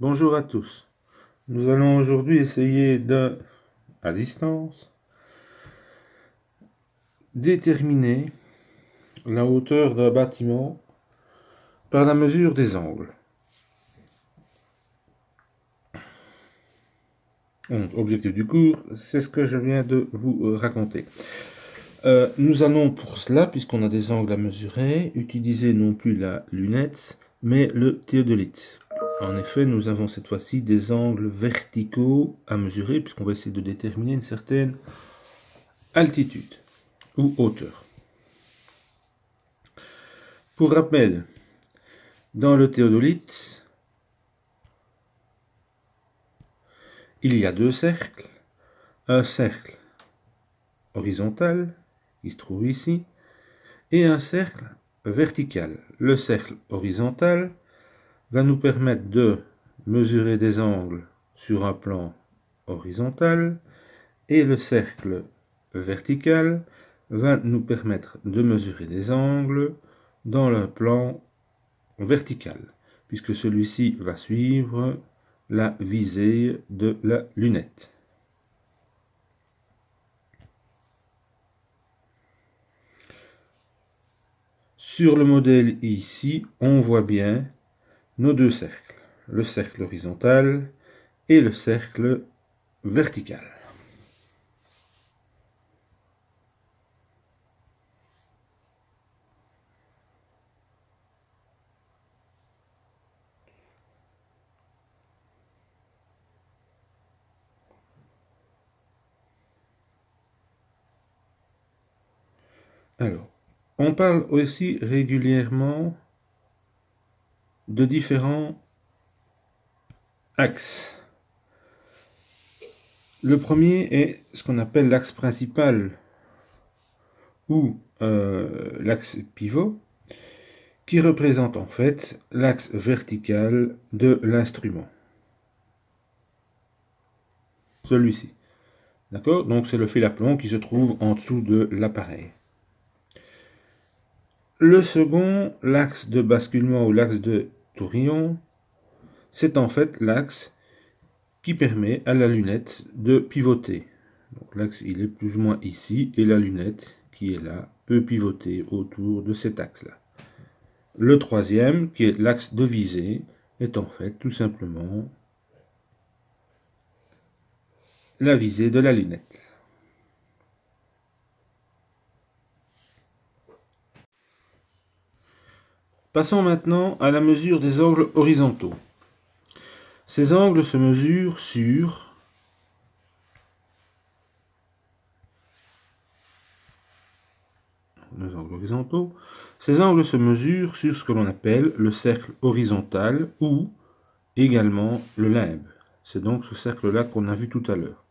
Bonjour à tous. Nous allons aujourd'hui essayer de, à distance, déterminer la hauteur d'un bâtiment par la mesure des angles. Donc, objectif du cours, c'est ce que je viens de vous raconter. Nous allons pour cela, puisqu'on a des angles à mesurer, utiliser non plus la lunette, mais le théodolite. En effet, nous avons cette fois-ci des angles verticaux à mesurer, puisqu'on va essayer de déterminer une certaine altitude ou hauteur. Pour rappel, dans le théodolite, il y a deux cercles. Un cercle horizontal, qui se trouve ici, et un cercle vertical. Le cercle horizontal va nous permettre de mesurer des angles sur un plan horizontal, et le cercle vertical va nous permettre de mesurer des angles dans le plan vertical, puisque celui-ci va suivre la visée de la lunette. Sur le modèle ici, on voit bien nos deux cercles, le cercle horizontal et le cercle vertical. Alors, on parle aussi régulièrement de différents axes. Le premier est ce qu'on appelle l'axe principal ou l'axe pivot, qui représente en fait l'axe vertical de l'instrument. Celui-ci. D'accord? Donc c'est le fil à plomb qui se trouve en dessous de l'appareil. Le second, l'axe de basculement ou l'axe de tourillon, c'est en fait l'axe qui permet à la lunette de pivoter. Donc l'axe il est plus ou moins ici et la lunette qui est là peut pivoter autour de cet axe-là. Le troisième, qui est l'axe de visée, est en fait tout simplement la visée de la lunette. Passons maintenant à la mesure des angles horizontaux. Ces angles se mesurent sur les angles horizontaux. Ces angles se mesurent sur ce que l'on appelle le cercle horizontal ou également le limbe. C'est donc ce cercle-là qu'on a vu tout à l'heure.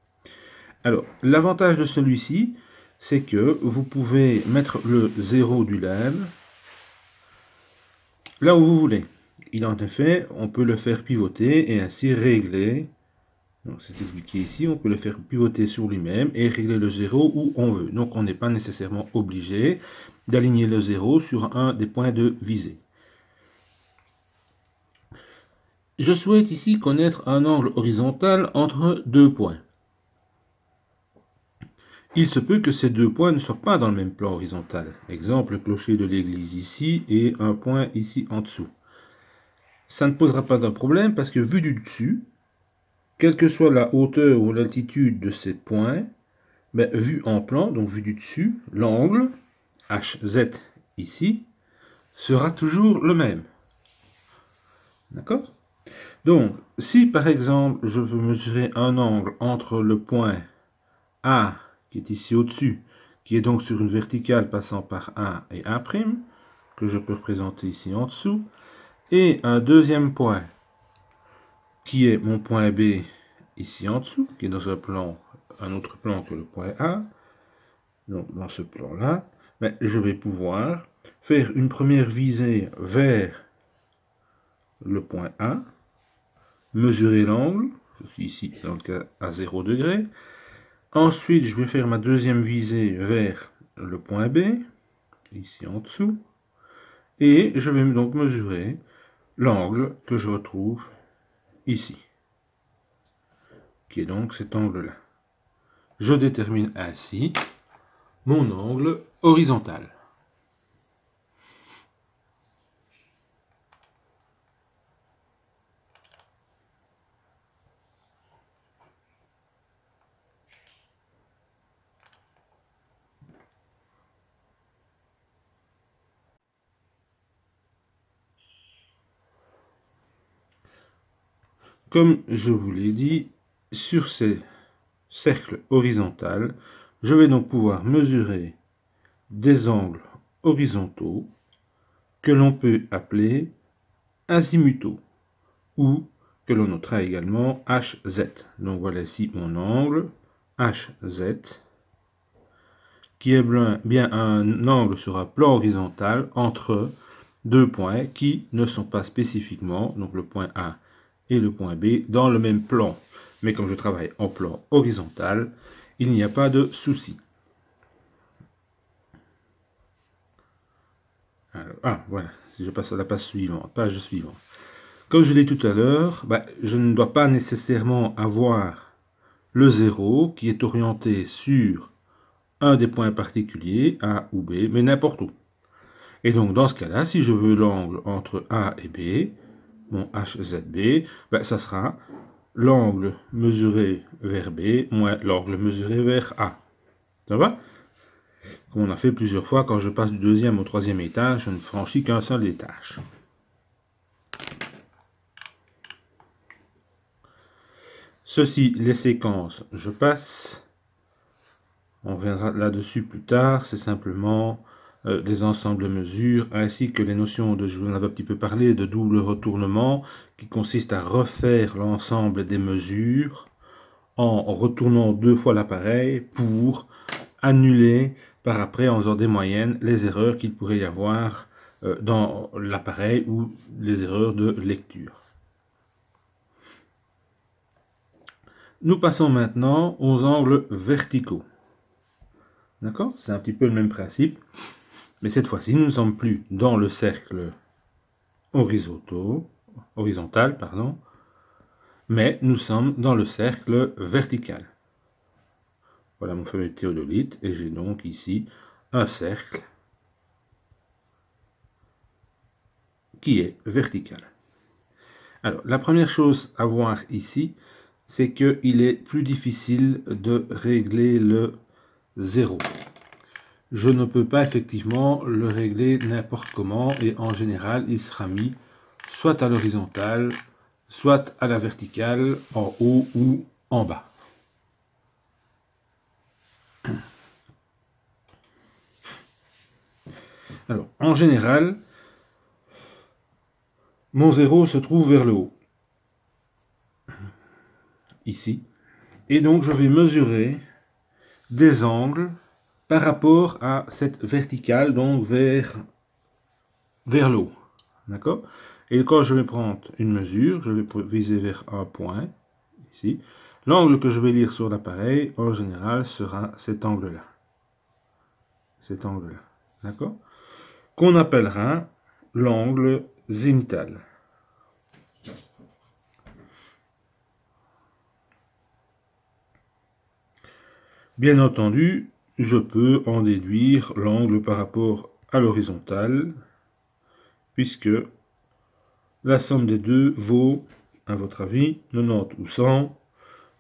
Alors, l'avantage de celui-ci, c'est que vous pouvez mettre le 0 du limbe là où vous voulez. Il en effet, on peut le faire pivoter et ainsi régler. Donc c'est expliqué ici, on peut le faire pivoter sur lui-même et régler le 0 où on veut. Donc on n'est pas nécessairement obligé d'aligner le 0 sur un des points de visée. Je souhaite ici connaître un angle horizontal entre deux points. Il se peut que ces deux points ne soient pas dans le même plan horizontal. Exemple, le clocher de l'église ici et un point ici en dessous. Ça ne posera pas de problème parce que vu du dessus, quelle que soit la hauteur ou l'altitude de ces points, vu en plan, donc vu du dessus, l'angle HZ ici sera toujours le même. D'accord? Donc, si par exemple je veux mesurer un angle entre le point A, qui est ici au-dessus, qui est donc sur une verticale passant par A et A', que je peux représenter ici en dessous, et un deuxième point, qui est mon point B, ici en dessous, qui est dans un autre plan que le point A, donc dans ce plan-là, je vais pouvoir faire une première visée vers le point A, mesurer l'angle, je suis ici dans le cas à 0 degré. Ensuite, je vais faire ma deuxième visée vers le point B, ici en dessous, et je vais donc mesurer l'angle que je retrouve ici, qui est donc cet angle-là. Je détermine ainsi mon angle horizontal. Comme je vous l'ai dit, sur ces cercles horizontaux, je vais donc pouvoir mesurer des angles horizontaux que l'on peut appeler azimutaux ou que l'on notera également HZ. Donc voilà ici mon angle HZ qui est bien un angle sur un plan horizontal entre deux points qui ne sont pas spécifiquement, donc le point A et le point B, dans le même plan. Mais comme je travaille en plan horizontal, il n'y a pas de souci. Alors, voilà, si je passe à la page suivante. Comme je l'ai dit tout à l'heure, je ne dois pas nécessairement avoir le 0 qui est orienté sur un des points particuliers, A ou B, mais n'importe où. Et donc dans ce cas-là, si je veux l'angle entre A et B, mon HZB, ça sera l'angle mesuré vers B moins l'angle mesuré vers A. Ça va? Comme on a fait plusieurs fois, quand je passe du deuxième au troisième étage, je ne franchis qu'un seul étage. Ceci, les séquences, je passe. On reviendra là-dessus plus tard. C'est simplement des ensembles de mesures, ainsi que les notions de, je vous en avais un petit peu parlé, de double retournement, qui consiste à refaire l'ensemble des mesures en retournant deux fois l'appareil pour annuler par après, en faisant des moyennes, les erreurs qu'il pourrait y avoir dans l'appareil ou les erreurs de lecture. Nous passons maintenant aux angles verticaux. D'accord? C'est un petit peu le même principe. Mais cette fois-ci, nous ne sommes plus dans le cercle horizontal, mais nous sommes dans le cercle vertical. Voilà mon fameux théodolite, et j'ai donc ici un cercle qui est vertical. Alors, la première chose à voir ici, c'est qu'il est plus difficile de régler le 0. Je ne peux pas effectivement le régler n'importe comment, et en général, il sera mis soit à l'horizontale, soit à la verticale, en haut ou en bas. Alors, en général, mon 0 se trouve vers le haut, ici, et donc je vais mesurer des angles par rapport à cette verticale, donc vers le haut. D'accord? Et quand je vais prendre une mesure, je vais viser vers un point, ici. L'angle que je vais lire sur l'appareil, en général, sera cet angle-là. Cet angle-là. D'accord? Qu'on appellera l'angle zénital. Bien entendu, je peux en déduire l'angle par rapport à l'horizontale, puisque la somme des deux vaut, à votre avis, 90 ou 100.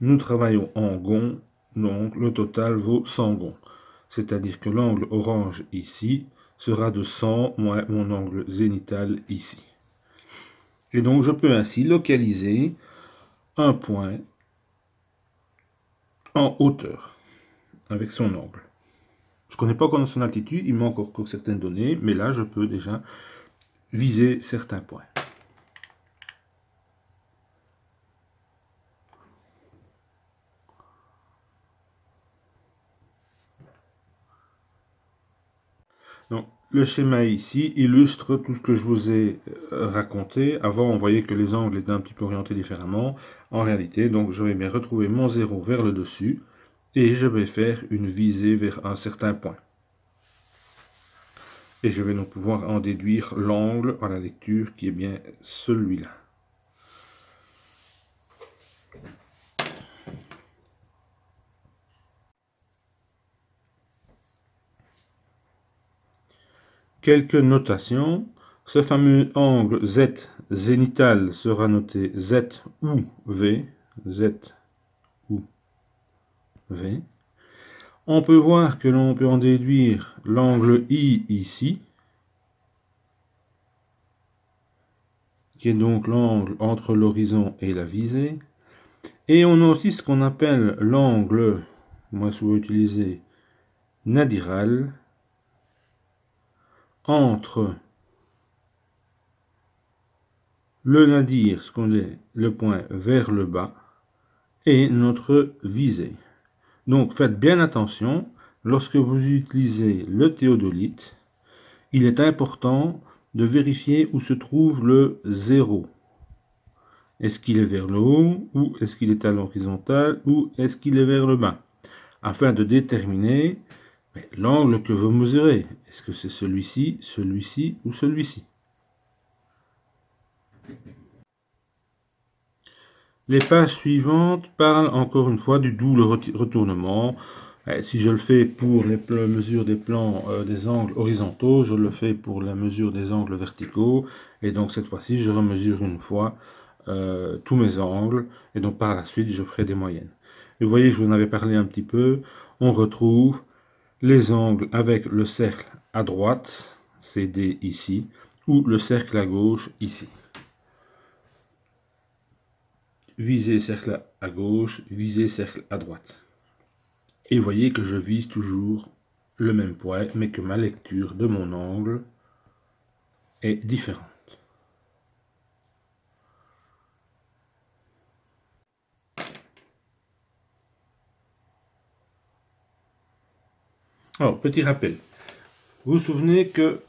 Nous travaillons en gonds, donc le total vaut 100 gonds. C'est-à-dire que l'angle orange ici sera de 100 moins mon angle zénital ici. Et donc je peux ainsi localiser un point en hauteur avec son angle. Je ne connais pas encore son altitude, il manque encore certaines données, mais là je peux déjà viser certains points. Donc, le schéma ici illustre tout ce que je vous ai raconté. Avant, on voyait que les angles étaient un petit peu orientés différemment. En réalité, donc, je vais bien retrouver mon 0 vers le dessus et je vais faire une visée vers un certain point. Et je vais donc pouvoir en déduire l'angle à la lecture qui est bien celui-là. quelques notations. Ce fameux angle Z zénital sera noté Z ou V. Z ou V. On peut voir que l'on peut en déduire l'angle I ici, qui est donc l'angle entre l'horizon et la visée. Et on a aussi ce qu'on appelle l'angle, moi je vais utiliser nadiral, entre le nadir, ce qu'on est le point vers le bas, et notre visée. Donc faites bien attention, lorsque vous utilisez le théodolite, il est important de vérifier où se trouve le 0. Est-ce qu'il est vers le haut, ou est-ce qu'il est à l'horizontale, ou est-ce qu'il est vers le bas, afin de déterminer l'angle que vous mesurez. Est-ce que c'est celui-ci, celui-ci ou celui-ci? Les pages suivantes parlent encore une fois du double retournement. Si je le fais pour les mesures des plans des angles horizontaux, je le fais pour la mesure des angles verticaux. Et donc cette fois-ci, je remesure une fois tous mes angles. Et donc par la suite, je ferai des moyennes. Et vous voyez, je vous en avais parlé un petit peu. On retrouve les angles avec le cercle à droite, CD ici, ou le cercle à gauche ici. Viser cercle à gauche, viser cercle à droite. Et vous voyez que je vise toujours le même point, mais que ma lecture de mon angle est différente. Alors, petit rappel. Vous vous souvenez que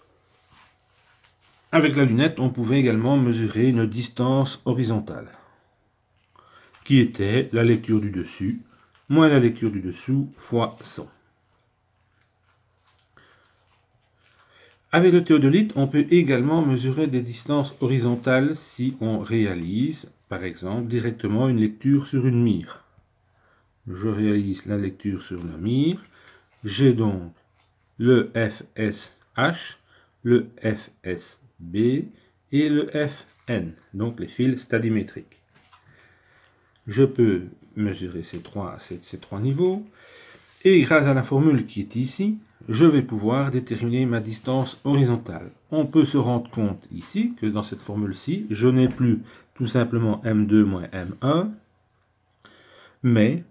avec la lunette, on pouvait également mesurer une distance horizontale, qui était la lecture du dessus, moins la lecture du dessous, fois 100. Avec le théodolite, on peut également mesurer des distances horizontales si on réalise, par exemple, directement une lecture sur une mire. Je réalise la lecture sur la mire. J'ai donc le FSH, le FSB et le FN, donc les fils stadimétriques. Je peux mesurer ces trois niveaux, et grâce à la formule qui est ici, je vais pouvoir déterminer ma distance horizontale. On peut se rendre compte ici que dans cette formule-ci, je n'ai plus tout simplement M2 moins M1, mais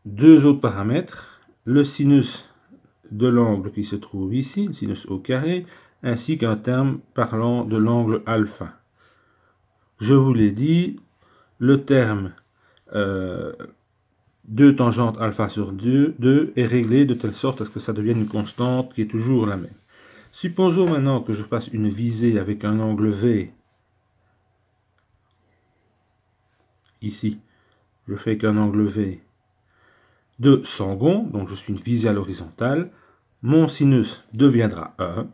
deux autres paramètres, le sinus de l'angle qui se trouve ici, le sinus au carré, ainsi qu'un terme parlant de l'angle alpha. Je vous l'ai dit, le terme 2 tangente alpha sur 2 est réglé de telle sorte à ce que ça devienne une constante qui est toujours la même. Supposons maintenant que je fasse une visée avec un angle V. Ici, je fais qu'un angle V de 100 gonds, donc je suis une visée à l'horizontale. Mon sinus deviendra 1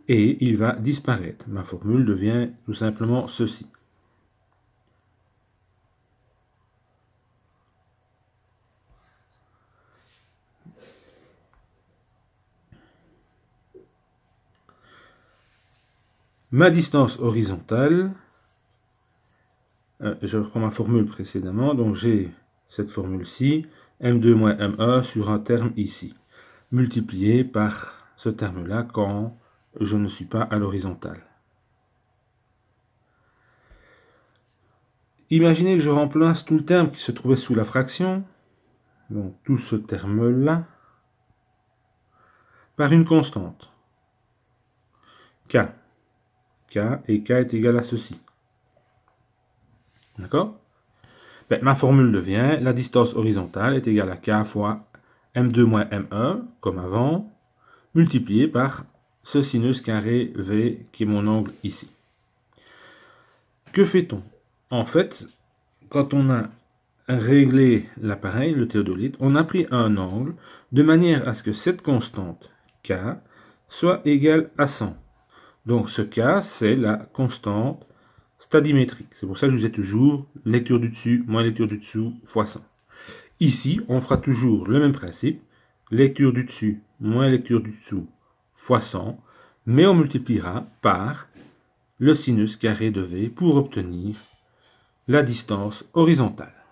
et il va disparaître. Ma formule devient tout simplement ceci. Ma distance horizontale, je reprends ma formule précédemment, donc j'ai cette formule-ci, M2 moins M1 sur un terme ici, multiplié par ce terme-là quand je ne suis pas à l'horizontale. Imaginez que je remplace tout le terme qui se trouvait sous la fraction, donc tout ce terme-là, par une constante, K. K et K est égal à ceci. D'accord? Ma formule devient, la distance horizontale est égale à K fois M2 moins M1, comme avant, multiplié par ce sinus carré V qui est mon angle ici. Que fait-on? En fait, quand on a réglé l'appareil, le théodolite, on a pris un angle de manière à ce que cette constante K soit égale à 100. Donc ce K, c'est la constante stadimétrique. C'est pour ça que je vous ai toujours lecture du dessus moins lecture du dessous fois 100. Ici, on fera toujours le même principe. Lecture du dessus moins lecture du dessous fois 100, mais on multipliera par le sinus carré de V pour obtenir la distance horizontale.